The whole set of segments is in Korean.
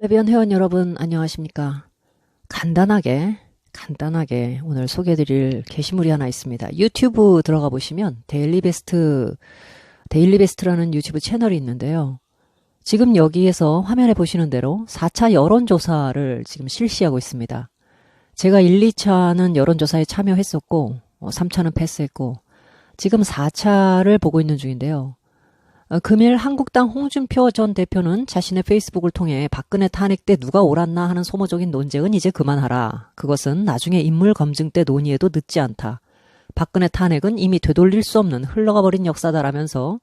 해변 회원 여러분 안녕하십니까? 간단하게 오늘 소개해드릴 게시물이 하나 있습니다. 유튜브 들어가 보시면 데일리베스트라는 유튜브 채널이 있는데요. 지금 여기에서 화면에 보시는 대로 4차 여론조사를 지금 실시하고 있습니다. 제가 1, 2차는 여론조사에 참여했었고 3차는 패스했고 지금 4차를 보고 있는 중인데요. 금일 한국당 홍준표 전 대표는 자신의 페이스북을 통해 박근혜 탄핵 때 누가 옳았나 하는 소모적인 논쟁은 이제 그만하라. 그것은 나중에 인물 검증 때 논의해도 늦지 않다. 박근혜 탄핵은 이미 되돌릴 수 없는 흘러가버린 역사다라면서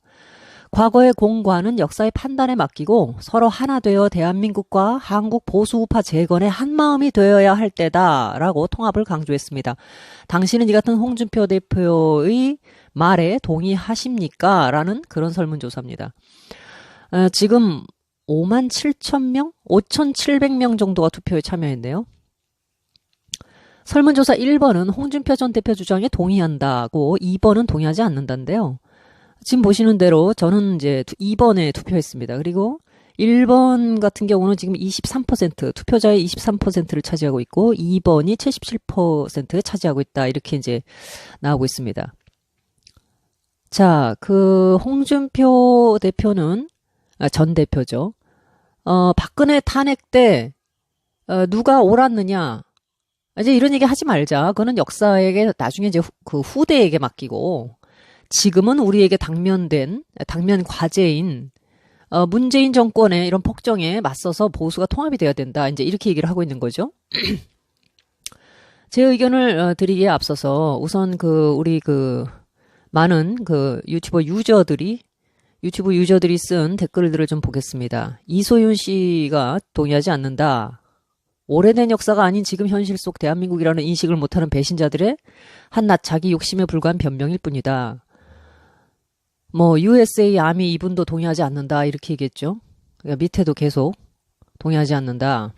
과거의 공과는 역사의 판단에 맡기고 서로 하나 되어 대한민국과 한국 보수우파 재건의 한마음이 되어야 할 때다라고 통합을 강조했습니다. 당신은 이 같은 홍준표 대표의 말에 동의하십니까? 라는 그런 설문조사입니다. 지금 5만 7천 명? 5,700명 정도가 투표에 참여했네요. 설문조사 1번은 홍준표 전 대표 주장에 동의한다고 2번은 동의하지 않는다인데요. 지금 보시는 대로 저는 이제 2번에 투표했습니다. 그리고 1번 같은 경우는 지금 23%, 투표자의 23%를 차지하고 있고 2번이 77%를 차지하고 있다. 이렇게 이제 나오고 있습니다. 자, 그 홍준표 대표는 전 대표죠. 박근혜 탄핵 때 누가 옳았느냐? 이제 이런 얘기 하지 말자. 그거는 역사에게 나중에 이제 그 후대에게 맡기고 지금은 우리에게 당면 과제인 문재인 정권의 이런 폭정에 맞서서 보수가 통합이 돼야 된다. 이제 이렇게 얘기를 하고 있는 거죠. 제 의견을 드리기에 앞서서 우선 우리 많은 유튜브 유저들이 쓴 댓글들을 좀 보겠습니다. 이소윤 씨가 동의하지 않는다. 오래된 역사가 아닌 지금 현실 속 대한민국이라는 인식을 못하는 배신자들의 한낱 자기 욕심에 불과한 변명일 뿐이다. USA 아미 이분도 동의하지 않는다. 이렇게 얘기했죠. 그러니까 밑에도 계속 동의하지 않는다.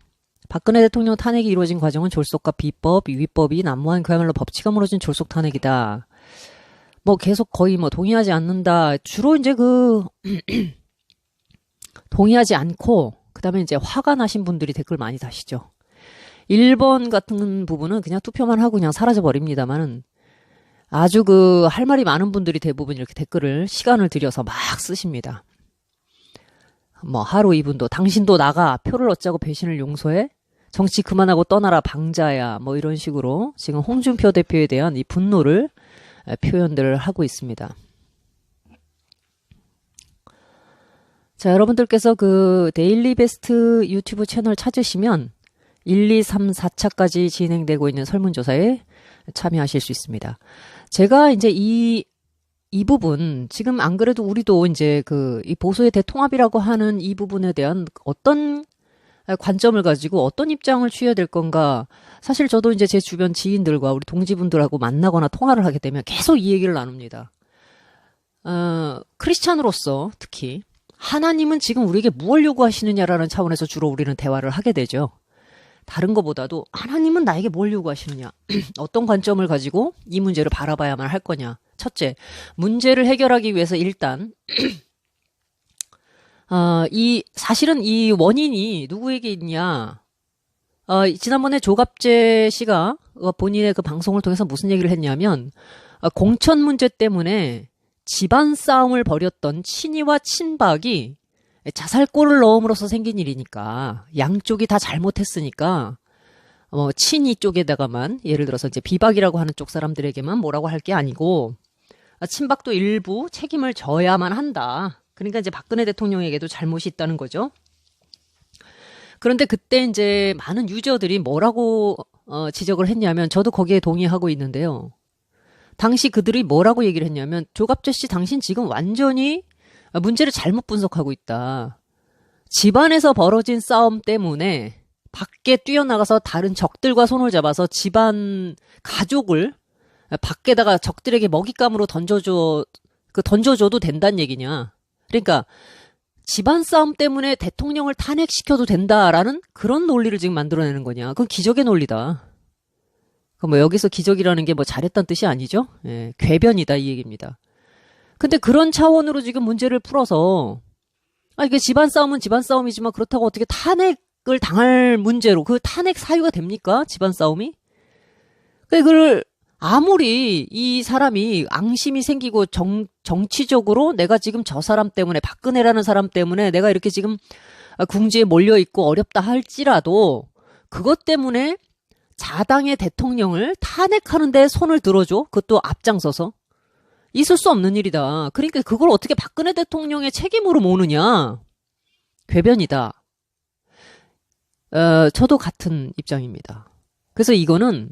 박근혜 대통령 탄핵이 이루어진 과정은 졸속과 비법, 위법이 난무한 그야말로 법치가 무너진 졸속 탄핵이다. 계속 거의 동의하지 않는다. 주로 이제 동의하지 않고, 그 다음에 이제 화가 나신 분들이 댓글 많이 다시죠. 1번 같은 부분은 그냥 투표만 하고 그냥 사라져버립니다만은 아주 할 말이 많은 분들이 대부분 이렇게 댓글을 시간을 들여서 막 쓰십니다. 하루 이분도 당신도 나가, 표를 어쩌고 배신을 용서해? 정치 그만하고 떠나라 방자야. 이런 식으로 지금 홍준표 대표에 대한 이 분노를 표현들을 하고 있습니다. 자, 여러분들께서 데일리 베스트 유튜브 채널 찾으시면 1, 2, 3, 4차까지 진행되고 있는 설문조사에 참여하실 수 있습니다. 제가 이제 이 부분, 지금 안 그래도 우리도 이제 이 보수의 대통합이라고 하는 이 부분에 대한 어떤 관점을 가지고 어떤 입장을 취해야 될 건가. 사실 저도 이제 제 주변 지인들과 우리 동지분들하고 만나거나 통화를 하게 되면 계속 이 얘기를 나눕니다. 크리스찬으로서 특히 하나님은 지금 우리에게 무엇을 요구하시느냐라는 차원에서 주로 우리는 대화를 하게 되죠. 다른 것보다도 하나님은 나에게 뭘 요구하시느냐. 어떤 관점을 가지고 이 문제를 바라봐야만 할 거냐. 첫째, 문제를 해결하기 위해서 일단 사실은 이 원인이 누구에게 있냐. 지난번에 조갑재 씨가 본인의 방송을 통해서 무슨 얘기를 했냐면, 공천 문제 때문에 집안 싸움을 벌였던 친이와 친박이 자살골을 넣음으로써 생긴 일이니까, 양쪽이 다 잘못했으니까, 친이 쪽에다가만, 예를 들어서 이제 비박이라고 하는 쪽 사람들에게만 뭐라고 할 게 아니고, 친박도 일부 책임을 져야만 한다. 그러니까 이제 박근혜 대통령에게도 잘못이 있다는 거죠. 그런데 그때 이제 많은 유저들이 뭐라고 지적을 했냐면, 저도 거기에 동의하고 있는데요. 당시 그들이 뭐라고 얘기를 했냐면, 조갑재 씨 당신 지금 완전히 문제를 잘못 분석하고 있다. 집안에서 벌어진 싸움 때문에 밖에 뛰어나가서 다른 적들과 손을 잡아서 집안 가족을 밖에다가 적들에게 먹잇감으로 던져줘도 된다는 얘기냐. 그러니까 집안 싸움 때문에 대통령을 탄핵시켜도 된다라는 그런 논리를 지금 만들어내는 거냐. 그건 기적의 논리다. 여기서 기적이라는 게 잘했다는 뜻이 아니죠? 예, 궤변이다 이 얘기입니다. 근데 그런 차원으로 지금 문제를 풀어서 이게 집안 싸움은 집안 싸움이지만 그렇다고 어떻게 탄핵 탄핵을 당할 문제로 그 탄핵 사유가 됩니까? 집안 싸움이? 그걸 아무리 이 사람이 앙심이 생기고 정치적으로 내가 지금 저 사람 때문에 박근혜라는 사람 때문에 내가 이렇게 지금 궁지에 몰려 있고 어렵다 할지라도 그것 때문에 자당의 대통령을 탄핵하는 데 손을 들어줘? 그것도 앞장서서? 있을 수 없는 일이다. 그러니까 그걸 어떻게 박근혜 대통령의 책임으로 모으느냐? 궤변이다. 저도 같은 입장입니다. 그래서 이거는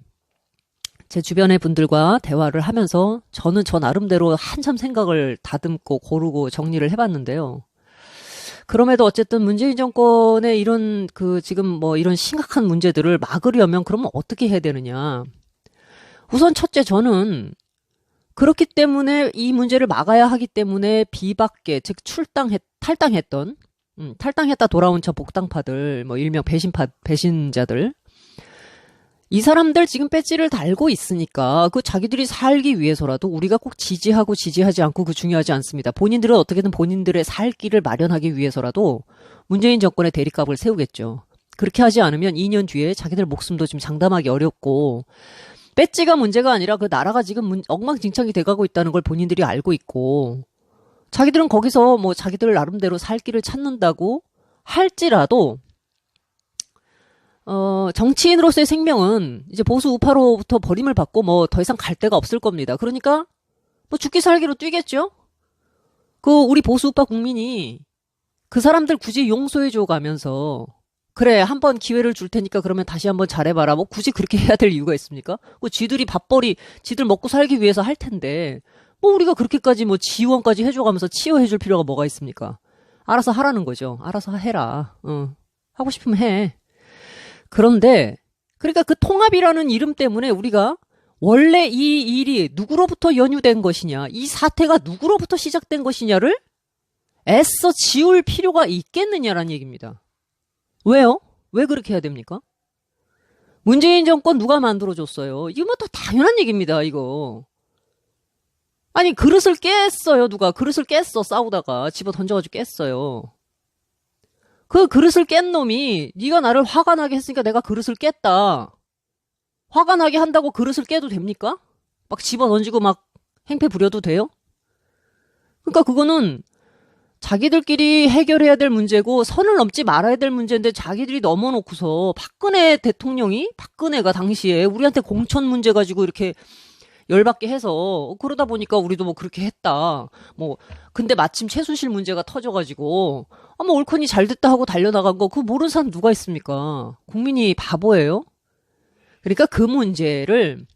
제 주변의 분들과 대화를 하면서 저는 저 나름대로 한참 생각을 다듬고 고르고 정리를 해봤는데요. 그럼에도 어쨌든 문재인 정권의 이런 지금 뭐 이런 심각한 문제들을 막으려면 그러면 어떻게 해야 되느냐. 우선 첫째 저는 그렇기 때문에 이 문제를 막아야 하기 때문에 비박계, 즉 탈당했다 돌아온 저 복당파들, 뭐 일명 배신자들. 이 사람들 지금 배지를 달고 있으니까 그 자기들이 살기 위해서라도 우리가 꼭 지지하고 지지하지 않고 그 중요하지 않습니다. 본인들은 어떻게든 본인들의 살 길을 마련하기 위해서라도 문재인 정권의 대립각을 세우겠죠. 그렇게 하지 않으면 2년 뒤에 자기들 목숨도 지금 장담하기 어렵고 배지가 문제가 아니라 그 나라가 지금 엉망진창이 돼가고 있다는 걸 본인들이 알고 있고 자기들은 거기서 뭐 자기들 나름대로 살 길을 찾는다고 할지라도 정치인으로서의 생명은 이제 보수 우파로부터 버림을 받고 뭐 더 이상 갈 데가 없을 겁니다. 그러니까 뭐 죽기 살기로 뛰겠죠? 우리 보수 우파 국민이 그 사람들 굳이 용서해줘 가면서 그래 한번 기회를 줄 테니까 그러면 다시 한번 잘해봐라. 뭐 굳이 그렇게 해야 될 이유가 있습니까? 지들이 밥벌이 지들 먹고 살기 위해서 할 텐데 뭐 우리가 그렇게까지 뭐 지원까지 해줘가면서 치유해줄 필요가 뭐가 있습니까? 알아서 하라는 거죠. 알아서 해라. 하고 싶으면 해. 그런데 그러니까 그 통합이라는 이름 때문에 우리가 원래 이 일이 누구로부터 연유된 것이냐, 이 사태가 누구로부터 시작된 것이냐를 애써 지울 필요가 있겠느냐라는 얘기입니다. 왜요? 왜 그렇게 해야 됩니까? 문재인 정권 누가 만들어줬어요? 이거 뭐 다 당연한 얘기입니다, 이거. 아니, 그릇을 깼어요, 누가. 그릇을 깼어, 싸우다가. 집어 던져가지고 깼어요. 그 그릇을 깬 놈이 네가 나를 화가 나게 했으니까 내가 그릇을 깼다. 화가 나게 한다고 그릇을 깨도 됩니까? 막 집어 던지고 막 행패 부려도 돼요? 그러니까 그거는 자기들끼리 해결해야 될 문제고 선을 넘지 말아야 될 문제인데 자기들이 넘어놓고서 박근혜가 당시에 우리한테 공천 문제 가지고 이렇게 열받게 해서 그러다 보니까 우리도 뭐 그렇게 했다. 뭐 근데 마침 최순실 문제가 터져가지고 뭐 옳거니 잘됐다 하고 달려나간 거 그거 모르는 사람 누가 있습니까? 국민이 바보예요? 그러니까 그 문제를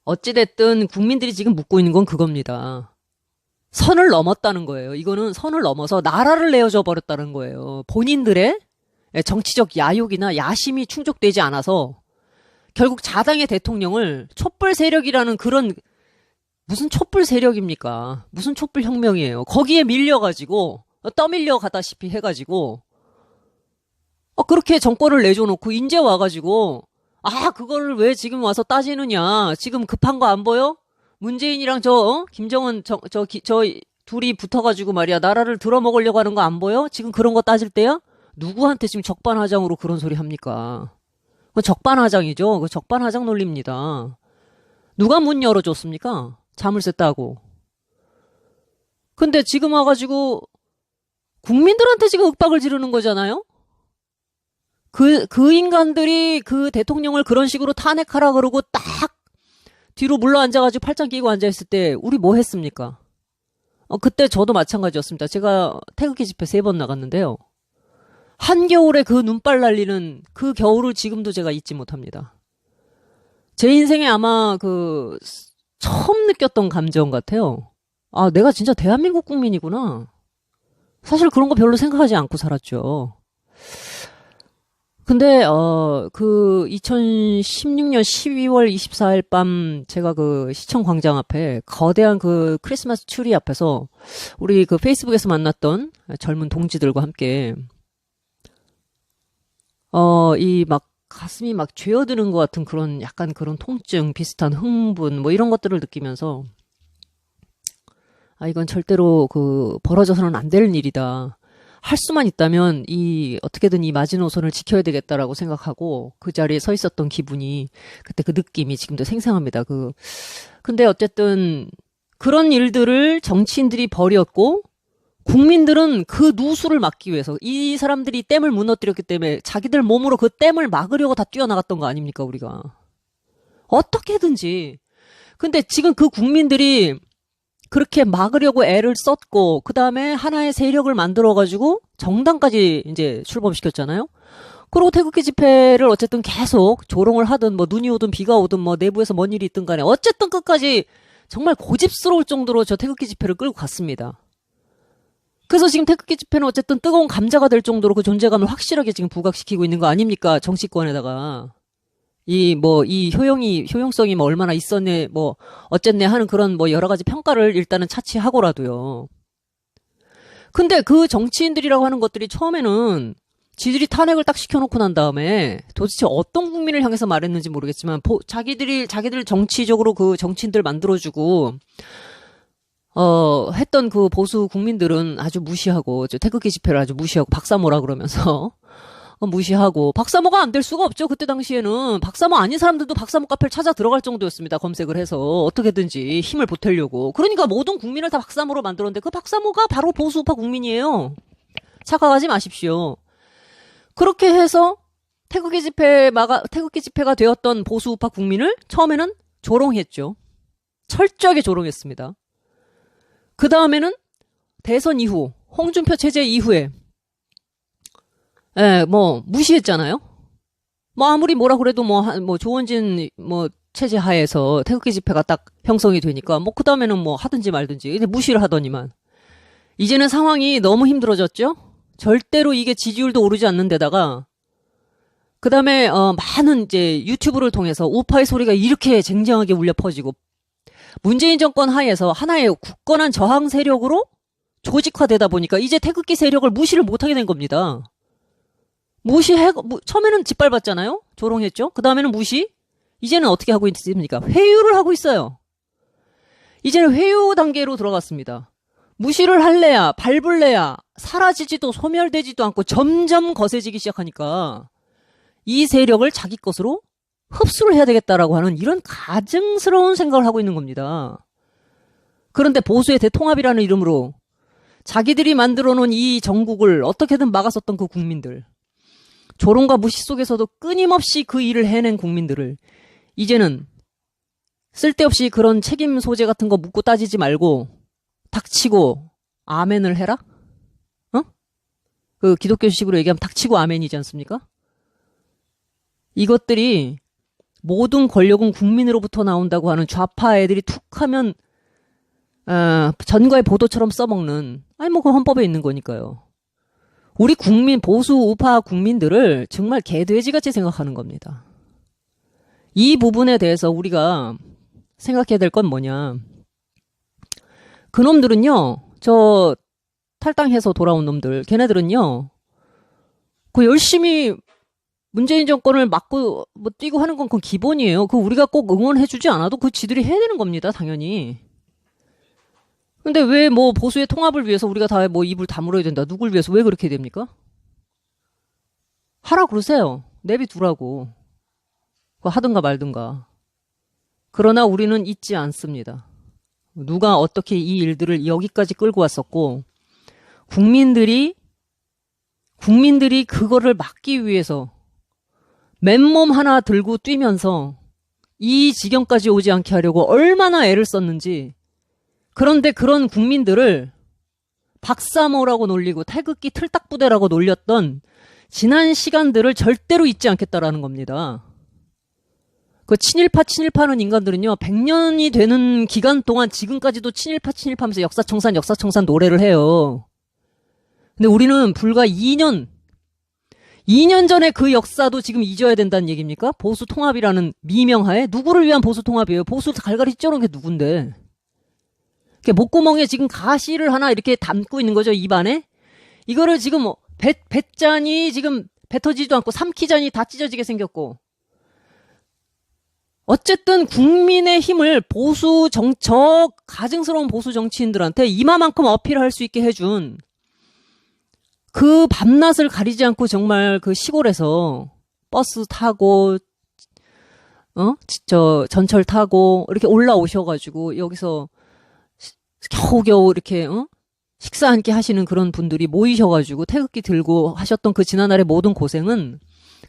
어찌됐든 국민들이 지금 묻고 있는 건 그겁니다. 선을 넘었다는 거예요. 이거는 선을 넘어서 나라를 내어줘 버렸다는 거예요. 본인들의 정치적 야욕이나 야심이 충족되지 않아서 결국 자당의 대통령을 촛불 세력이라는 그런 무슨 촛불 세력입니까? 무슨 촛불 혁명이에요. 거기에 밀려가지고 떠밀려 가다시피 해가지고 그렇게 정권을 내줘놓고 이제 와가지고 그거를 왜 지금 와서 따지느냐. 지금 급한 거 안 보여? 문재인이랑 김정은 저 둘이 붙어가지고 말이야 나라를 들어먹으려고 하는 거 안 보여? 지금 그런 거 따질 때야? 누구한테 지금 적반하장으로 그런 소리 합니까? 그 적반하장이죠. 그 적반하장 논리입니다. 누가 문 열어줬습니까? 자물쇠 따고. 근데 지금 와가지고 국민들한테 지금 윽박을 지르는 거잖아요? 그 인간들이 그 대통령을 그런 식으로 탄핵하라 그러고 딱 뒤로 물러 앉아가지고 팔짱 끼고 앉아있을 때 우리 뭐 했습니까? 그때 저도 마찬가지였습니다. 제가 태극기 집회 3번 나갔는데요. 한겨울에 그 눈발 날리는 그 겨울을 지금도 제가 잊지 못합니다. 제 인생에 아마 처음 느꼈던 감정 같아요. 내가 진짜 대한민국 국민이구나. 사실 그런 거 별로 생각하지 않고 살았죠. 근데 2016년 12월 24일 밤 제가 시청 광장 앞에 거대한 크리스마스 트리 앞에서 우리 페이스북에서 만났던 젊은 동지들과 함께 이 가슴이 죄어드는 것 같은 그런 약간 그런 통증 비슷한 흥분 뭐 이런 것들을 느끼면서 이건 절대로 벌어져서는 안 될 일이다. 할 수만 있다면 어떻게든 이 마지노선을 지켜야 되겠다라고 생각하고 그 자리에 서 있었던 기분이 그때 그 느낌이 지금도 생생합니다. 근데 어쨌든 그런 일들을 정치인들이 벌였고 국민들은 그 누수를 막기 위해서 이 사람들이 댐을 무너뜨렸기 때문에 자기들 몸으로 그 댐을 막으려고 다 뛰어나갔던 거 아닙니까, 우리가. 어떻게든지. 근데 지금 그 국민들이 그렇게 막으려고 애를 썼고 그 다음에 하나의 세력을 만들어가지고 정당까지 이제 출범시켰잖아요. 그리고 태극기 집회를 어쨌든 계속 조롱을 하든 뭐 눈이 오든 비가 오든 뭐 내부에서 뭔 일이 있든 간에 어쨌든 끝까지 정말 고집스러울 정도로 저 태극기 집회를 끌고 갔습니다. 그래서 지금 태극기 집회는 어쨌든 뜨거운 감자가 될 정도로 그 존재감을 확실하게 지금 부각시키고 있는 거 아닙니까? 정치권에다가. 이 효용성이 뭐 얼마나 있었네, 뭐, 어쨌네 하는 그런 뭐 여러 가지 평가를 일단은 차치하고라도요. 근데 그 정치인들이라고 하는 것들이 처음에는 지들이 탄핵을 딱 시켜놓고 난 다음에 도대체 어떤 국민을 향해서 말했는지 모르겠지만, 자기들 정치적으로 그 정치인들 만들어주고, 했던 그 보수 국민들은 아주 무시하고, 태극기 집회를 아주 무시하고, 박사모라 그러면서, 무시하고 박사모가 안 될 수가 없죠. 그때 당시에는 박사모 아닌 사람들도 박사모 카페를 찾아 들어갈 정도였습니다. 검색을 해서 어떻게든지 힘을 보태려고. 그러니까 모든 국민을 다 박사모로 만들었는데 그 박사모가 바로 보수우파 국민이에요. 착각하지 마십시오. 그렇게 해서 태극기 집회가 되었던 보수우파 국민을 처음에는 조롱했죠. 철저하게 조롱했습니다. 그 다음에는 대선 이후 홍준표 체제 이후에 뭐, 무시했잖아요? 뭐, 아무리 뭐라 그래도 조원진, 체제 하에서 태극기 집회가 딱 형성이 되니까, 그 다음에는 뭐, 하든지 말든지. 근데 무시를 하더니만. 이제는 상황이 너무 힘들어졌죠? 절대로 이게 지지율도 오르지 않는 데다가, 그 다음에, 많은 이제 유튜브를 통해서 우파의 소리가 이렇게 쟁쟁하게 울려 퍼지고, 문재인 정권 하에서 하나의 굳건한 저항 세력으로 조직화되다 보니까, 이제 태극기 세력을 무시를 못하게 된 겁니다. 처음에는 짓밟았잖아요? 조롱했죠? 그 다음에는 무시? 이제는 어떻게 하고 있습니까? 회유를 하고 있어요. 이제는 회유 단계로 들어갔습니다. 무시를 할래야, 밟을래야, 사라지지도 소멸되지도 않고 점점 거세지기 시작하니까 이 세력을 자기 것으로 흡수를 해야 되겠다라고 하는 이런 가증스러운 생각을 하고 있는 겁니다. 그런데 보수의 대통합이라는 이름으로 자기들이 만들어 놓은 이 정국을 어떻게든 막았었던 그 국민들, 조롱과 무시 속에서도 끊임없이 그 일을 해낸 국민들을 이제는 쓸데없이 그런 책임 소재 같은 거 묻고 따지지 말고 닥치고 아멘을 해라? 그 기독교식으로 얘기하면 닥치고 아멘이지 않습니까? 이것들이 모든 권력은 국민으로부터 나온다고 하는 좌파 애들이 툭 하면 전과의 보도처럼 써먹는 그 헌법에 있는 거니까요. 우리 보수 우파 국민들을 정말 개돼지같이 생각하는 겁니다. 이 부분에 대해서 우리가 생각해야 될 건 뭐냐. 그놈들은요, 저 탈당해서 돌아온 놈들, 걔네들은요, 그 열심히 문재인 정권을 막고 뛰고 하는 건 그건 기본이에요. 우리가 꼭 응원해주지 않아도 지들이 해야 되는 겁니다, 당연히. 근데 왜 보수의 통합을 위해서 우리가 다 입을 다물어야 된다. 누굴 위해서 왜 그렇게 됩니까? 하라 그러세요. 내비두라고. 하든가 말든가. 그러나 우리는 잊지 않습니다. 누가 어떻게 이 일들을 여기까지 끌고 왔었고, 국민들이 그거를 막기 위해서 맨몸 하나 들고 뛰면서 이 지경까지 오지 않게 하려고 얼마나 애를 썼는지. 그런데 그런 국민들을 박사모라고 놀리고 태극기 틀딱부대라고 놀렸던 지난 시간들을 절대로 잊지 않겠다라는 겁니다. 그 친일파는 인간들은요, 100년이 되는 기간 동안 지금까지도 친일파면서 역사청산 노래를 해요. 근데 우리는 불과 2년 전에 그 역사도 지금 잊어야 된다는 얘기입니까? 보수 통합이라는 미명하에 누구를 위한 보수 통합이에요? 보수 갈갈이 찢어놓은 게 누군데? 목구멍에 지금 가시를 하나 이렇게 담고 있는 거죠, 입안에. 이거를 지금 뱃잔이 지금 뱉어지지도 않고 삼키잔이 다 찢어지게 생겼고. 어쨌든 국민의 힘을 저 가증스러운 보수 정치인들한테 이마만큼 어필할 수 있게 해준 그 밤낮을 가리지 않고 정말 그 시골에서 버스 타고, 전철 타고, 이렇게 올라오셔가지고, 여기서 겨우겨우 이렇게, 식사 한 끼 하시는 그런 분들이 모이셔가지고 태극기 들고 하셨던 그 지난날의 모든 고생은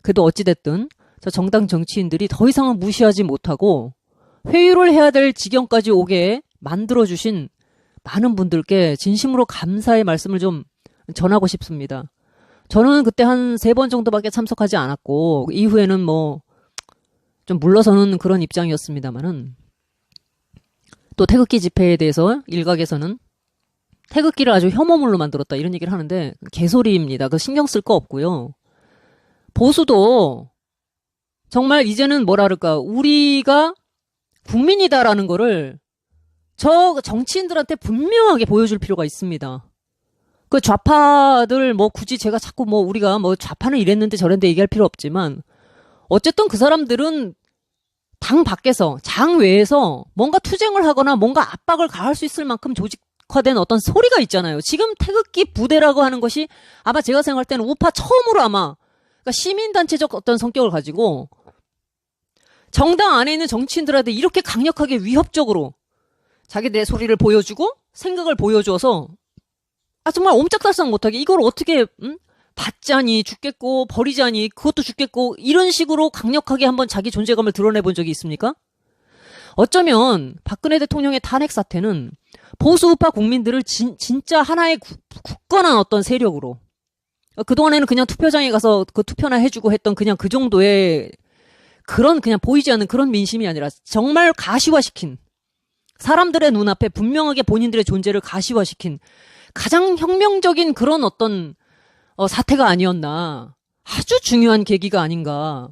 그래도 어찌됐든 저 정당 정치인들이 더 이상은 무시하지 못하고 회유를 해야 될 지경까지 오게 만들어주신 많은 분들께 진심으로 감사의 말씀을 좀 전하고 싶습니다. 저는 그때 한 3번 정도밖에 참석하지 않았고 이후에는 뭐 좀 물러서는 그런 입장이었습니다만은 또 태극기 집회에 대해서 일각에서는 태극기를 아주 혐오물로 만들었다 이런 얘기를 하는데 개소리입니다. 그 신경 쓸 거 없고요. 보수도 정말 이제는 뭐라 그럴까 우리가 국민이다라는 거를 저 정치인들한테 분명하게 보여줄 필요가 있습니다. 그 좌파들 뭐 굳이 제가 자꾸 뭐 우리가 뭐 좌파는 이랬는데 저랬는데 얘기할 필요 없지만 어쨌든 그 사람들은 당 밖에서 장 외에서 뭔가 투쟁을 하거나 뭔가 압박을 가할 수 있을 만큼 조직화된 어떤 소리가 있잖아요. 지금 태극기 부대라고 하는 것이 아마 제가 생각할 때는 우파 처음으로 아마 그러니까 시민단체적 어떤 성격을 가지고 정당 안에 있는 정치인들한테 이렇게 강력하게 위협적으로 자기들의 소리를 보여주고 생각을 보여줘서 정말 옴짝달싹 못하게 이걸 어떻게 받자니 죽겠고 버리자니 그것도 죽겠고 이런 식으로 강력하게 한번 자기 존재감을 드러내본 적이 있습니까? 어쩌면 박근혜 대통령의 탄핵 사태는 보수 우파 국민들을 진짜 하나의 굳건한 어떤 세력으로 그동안에는 그냥 투표장에 가서 그 투표나 해주고 했던 그냥 그 정도의 그런 그냥 보이지 않는 그런 민심이 아니라 정말 가시화시킨 사람들의 눈앞에 분명하게 본인들의 존재를 가시화시킨 가장 혁명적인 그런 어떤 사태가 아니었나. 아주 중요한 계기가 아닌가.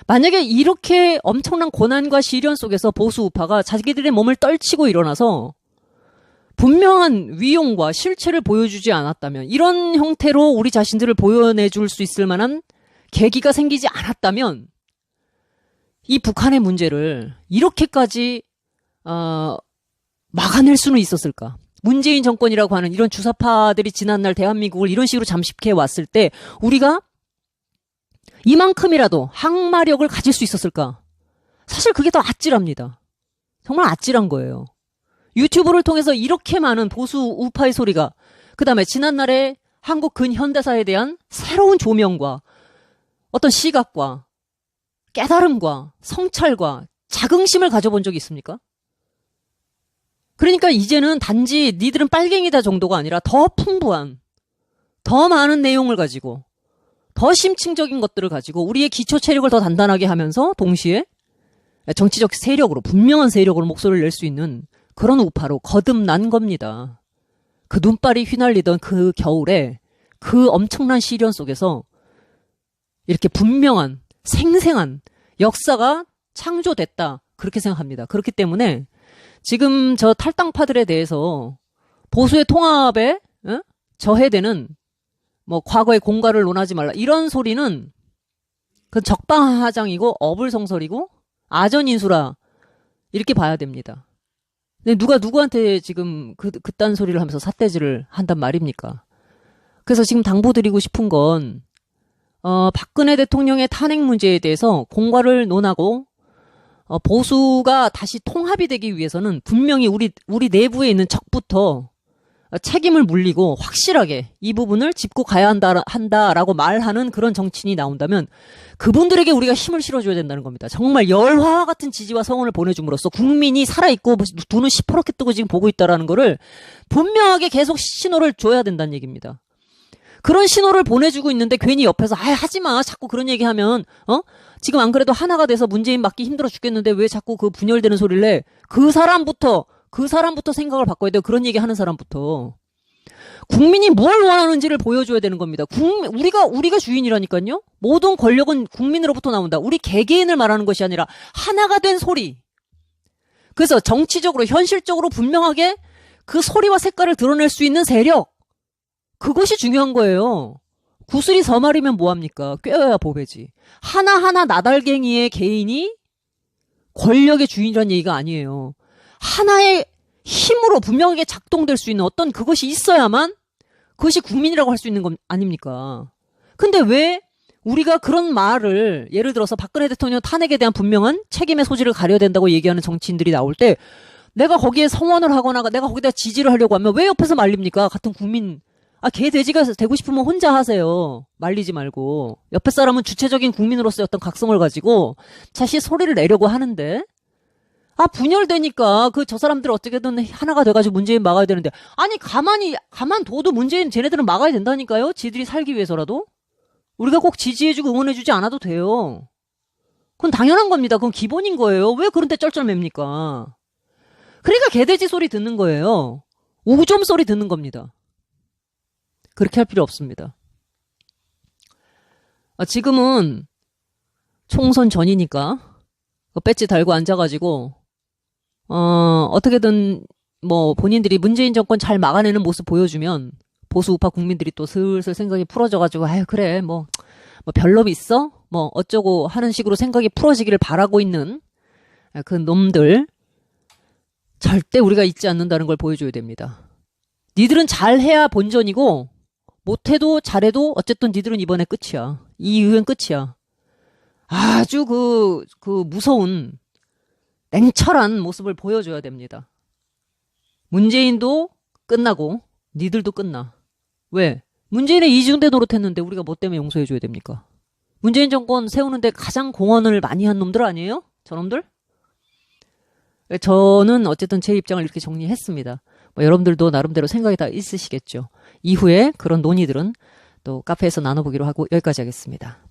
만약에 이렇게 엄청난 고난과 시련 속에서 보수 우파가 자기들의 몸을 떨치고 일어나서 분명한 위용과 실체를 보여주지 않았다면 이런 형태로 우리 자신들을 보여내줄 수 있을 만한 계기가 생기지 않았다면 이 북한의 문제를 이렇게까지 막아낼 수는 있었을까? 문재인 정권이라고 하는 이런 주사파들이 지난날 대한민국을 이런 식으로 잠식해 왔을 때 우리가 이만큼이라도 항마력을 가질 수 있었을까? 사실 그게 더 아찔합니다. 정말 아찔한 거예요. 유튜브를 통해서 이렇게 많은 보수 우파의 소리가 그 다음에 지난날의 한국 근현대사에 대한 새로운 조명과 어떤 시각과 깨달음과 성찰과 자긍심을 가져본 적이 있습니까? 그러니까 이제는 단지 니들은 빨갱이다 정도가 아니라 더 풍부한 더 많은 내용을 가지고 더 심층적인 것들을 가지고 우리의 기초 체력을 더 단단하게 하면서 동시에 정치적 세력으로 분명한 세력으로 목소리를 낼 수 있는 그런 우파로 거듭난 겁니다. 그 눈발이 휘날리던 그 겨울에 그 엄청난 시련 속에서 이렇게 분명한 생생한 역사가 창조됐다 그렇게 생각합니다. 그렇기 때문에 지금 저 탈당파들에 대해서 보수의 통합에 저해되는 뭐 과거의 공과를 논하지 말라 이런 소리는 그 적반하장이고 어불성설이고 아전인수라 이렇게 봐야 됩니다. 근데 누가 누구한테 지금 그딴 소리를 하면서 삿대질을 한단 말입니까? 그래서 지금 당부드리고 싶은 건 박근혜 대통령의 탄핵 문제에 대해서 공과를 논하고 보수가 다시 통합이 되기 위해서는 분명히 우리 내부에 있는 적부터 책임을 물리고 확실하게 이 부분을 짚고 가야 한다라고 말하는 그런 정치인이 나온다면 그분들에게 우리가 힘을 실어줘야 된다는 겁니다. 정말 열화와 같은 지지와 성원을 보내줌으로써 국민이 살아있고 눈은 시퍼렇게 뜨고 지금 보고 있다라는 거를 분명하게 계속 신호를 줘야 된다는 얘기입니다. 그런 신호를 보내주고 있는데 괜히 옆에서 하지마 자꾸 그런 얘기하면 지금 안 그래도 하나가 돼서 문재인 막기 힘들어 죽겠는데 왜 자꾸 그 분열되는 소리를 내? 그 사람부터 생각을 바꿔야 돼요. 그런 얘기 하는 사람부터. 국민이 뭘 원하는지를 보여줘야 되는 겁니다. 우리가 주인이라니까요. 모든 권력은 국민으로부터 나온다. 우리 개개인을 말하는 것이 아니라 하나가 된 소리. 그래서 정치적으로 현실적으로 분명하게 그 소리와 색깔을 드러낼 수 있는 세력. 그것이 중요한 거예요. 구슬이 서말이면 뭐합니까? 꿰어야 보배지. 하나하나 나달갱이의 개인이 권력의 주인이라는 얘기가 아니에요. 하나의 힘으로 분명하게 작동될 수 있는 어떤 그것이 있어야만 그것이 국민이라고 할 수 있는 것 아닙니까? 근데 왜 우리가 그런 말을 예를 들어서 박근혜 대통령 탄핵에 대한 분명한 책임의 소지를 가려야 된다고 얘기하는 정치인들이 나올 때 내가 거기에 성원을 하거나 내가 거기다 지지를 하려고 하면 왜 옆에서 말립니까? 같은 국민. 개 돼지가 되고 싶으면 혼자 하세요. 말리지 말고. 옆에 사람은 주체적인 국민으로서의 어떤 각성을 가지고 자신 소리를 내려고 하는데 분열되니까 저 사람들 어떻게든 하나가 돼가지고 문재인 막아야 되는데 아니 가만 둬도 문재인 쟤네들은 막아야 된다니까요. 지들이 살기 위해서라도. 우리가 꼭 지지해주고 응원해주지 않아도 돼요. 그건 당연한 겁니다. 그건 기본인 거예요. 왜 그런데 쩔쩔맵니까? 그러니까 개돼지 소리 듣는 거예요. 오점 소리 듣는 겁니다. 그렇게 할 필요 없습니다. 지금은 총선 전이니까 배지 달고 앉아가지고 어떻게든 본인들이 문재인 정권 잘 막아내는 모습 보여주면 보수 우파 국민들이 또 슬슬 생각이 풀어져가지고 그래 별로 있어? 어쩌고 하는 식으로 생각이 풀어지기를 바라고 있는 그 놈들 절대 우리가 잊지 않는다는 걸 보여줘야 됩니다. 니들은 잘해야 본전이고 못해도 잘해도 어쨌든 니들은 이번에 끝이야. 이 이후엔 끝이야. 아주 무서운 냉철한 모습을 보여줘야 됩니다. 문재인도 끝나고 니들도 끝나. 왜? 문재인의 이중대 노릇했는데 우리가 뭐 때문에 용서해줘야 됩니까? 문재인 정권 세우는데 가장 공헌을 많이 한 놈들 아니에요? 저놈들? 저는 어쨌든 제 입장을 이렇게 정리했습니다. 여러분들도 나름대로 생각이 다 있으시겠죠. 이후에 그런 논의들은 또 카페에서 나눠보기로 하고 여기까지 하겠습니다.